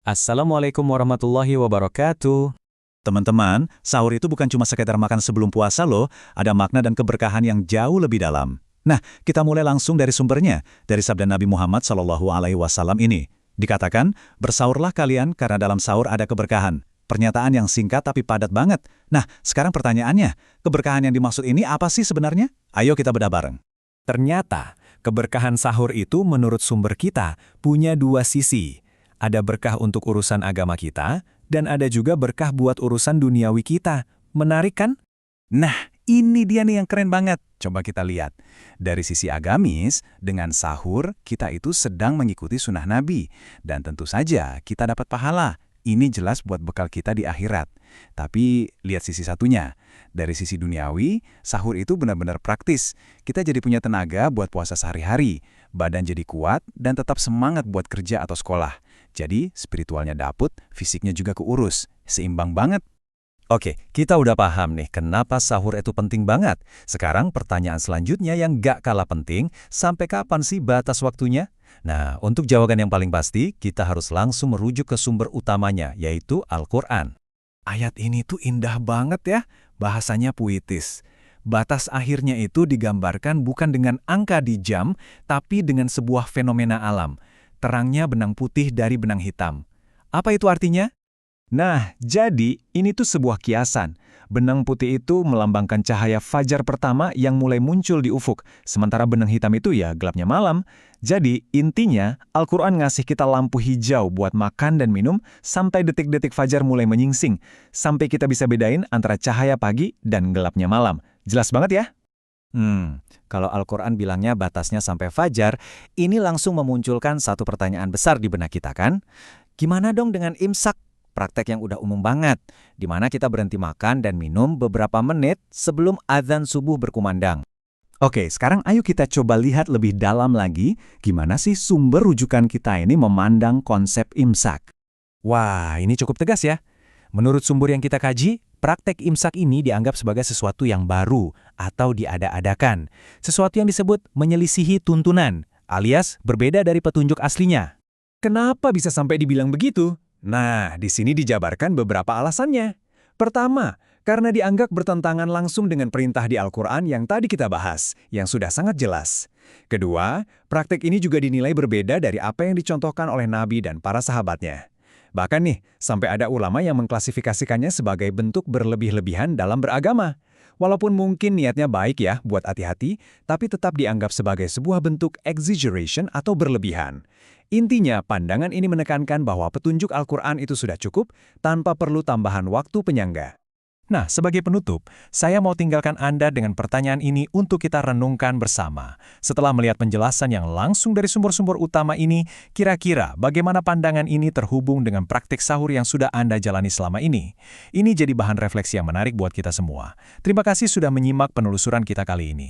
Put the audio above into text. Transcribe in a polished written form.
Assalamualaikum warahmatullahi wabarakatuh. Teman-teman, sahur itu bukan cuma sekedar makan sebelum puasa loh, ada makna dan keberkahan yang jauh lebih dalam. Nah, kita mulai langsung dari sumbernya, dari sabda Nabi Muhammad SAW ini. Dikatakan, bersaurlah kalian karena dalam sahur ada keberkahan. Pernyataan yang singkat tapi padat banget. Nah, sekarang pertanyaannya, keberkahan yang dimaksud ini apa sih sebenarnya? Ayo kita bedah bareng. Ternyata, keberkahan sahur itu menurut sumber kita punya dua sisi. Ada berkah untuk urusan agama kita, dan ada juga berkah buat urusan duniawi kita. Menarik kan? Nah, ini dia nih yang keren banget. Coba kita lihat. Dari sisi agamis, dengan sahur, kita itu sedang mengikuti sunnah Nabi. Dan tentu saja, kita dapat pahala. Ini jelas buat bekal kita di akhirat. Tapi, lihat sisi satunya. Dari sisi duniawi, sahur itu benar-benar praktis. Kita jadi punya tenaga buat puasa sehari-hari. Badan jadi kuat, dan tetap semangat buat kerja atau sekolah. Jadi, spiritualnya dapet, fisiknya juga keurus. Seimbang banget. Oke, kita udah paham nih kenapa sahur itu penting banget. Sekarang pertanyaan selanjutnya yang gak kalah penting, sampai kapan sih batas waktunya? Nah, untuk jawaban yang paling pasti, kita harus langsung merujuk ke sumber utamanya, yaitu Al-Quran. Ayat ini tuh indah banget ya, bahasanya puitis. Batas akhirnya itu digambarkan bukan dengan angka di jam, tapi dengan sebuah fenomena alam. Terangnya benang putih dari benang hitam. Apa itu artinya? Nah, jadi ini tuh sebuah kiasan. Benang putih itu melambangkan cahaya fajar pertama yang mulai muncul di ufuk, sementara benang hitam itu ya gelapnya malam. Jadi, intinya, Al-Quran ngasih kita lampu hijau buat makan dan minum sampai detik-detik fajar mulai menyingsing, sampai kita bisa bedain antara cahaya pagi dan gelapnya malam. Jelas banget ya? Kalau Al-Quran bilangnya batasnya sampai fajar, ini langsung memunculkan satu pertanyaan besar di benak kita kan? Gimana dong dengan imsak? Praktek yang udah umum banget, di mana kita berhenti makan dan minum beberapa menit sebelum azan subuh berkumandang. Oke, sekarang ayo kita coba lihat lebih dalam lagi gimana sih sumber rujukan kita ini memandang konsep imsak. Wah, ini cukup tegas ya. Menurut sumber yang kita kaji, praktek imsak ini dianggap sebagai sesuatu yang baru atau diada-adakan. Sesuatu yang disebut menyelisihi tuntunan, alias berbeda dari petunjuk aslinya. Kenapa bisa sampai dibilang begitu? Nah, di sini dijabarkan beberapa alasannya. Pertama, karena dianggap bertentangan langsung dengan perintah di Al-Quran yang tadi kita bahas, yang sudah sangat jelas. Kedua, praktek ini juga dinilai berbeda dari apa yang dicontohkan oleh Nabi dan para sahabatnya. Bahkan nih, sampai ada ulama yang mengklasifikasikannya sebagai bentuk berlebih-lebihan dalam beragama. Walaupun mungkin niatnya baik ya buat hati-hati, tapi tetap dianggap sebagai sebuah bentuk exaggeration atau berlebihan. Intinya, pandangan ini menekankan bahwa petunjuk Al-Quran itu sudah cukup tanpa perlu tambahan waktu penyangga. Nah, sebagai penutup, saya mau tinggalkan Anda dengan pertanyaan ini untuk kita renungkan bersama. Setelah melihat penjelasan yang langsung dari sumber-sumber utama ini, kira-kira bagaimana pandangan ini terhubung dengan praktik sahur yang sudah Anda jalani selama ini? Ini jadi bahan refleksi yang menarik buat kita semua. Terima kasih sudah menyimak penelusuran kita kali ini.